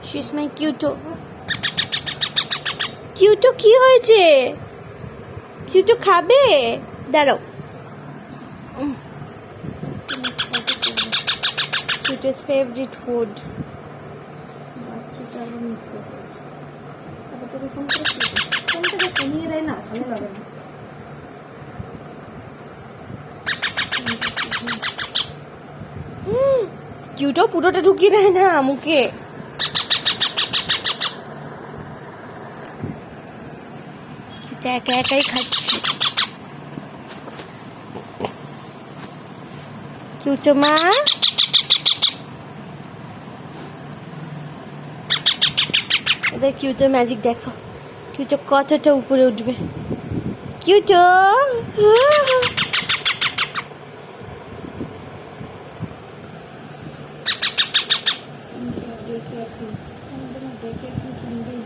She is my কিউটো। কিউটো কি হয়েছে? কিউটো খাবে? দাঁড়াও। কিউটো's favorite food. বাচ্চাটা আবার মিস করতেছে। তারপর তোকে ফোন করে ফোনটাকে কমিয়ে দেয় না, ভালো লাগে না। কিউটো পুরোটা ঢুকিয়ে দেয় না মুখে। সেটা একা একাই খাচ্ছে। কিউটো মা, এবার কিউটোর ম্যাজিক দেখো। কিউটো কতটা উপরে উঠবে। কিউটো দেখে এখন দেখে এখন ঠান্ডাই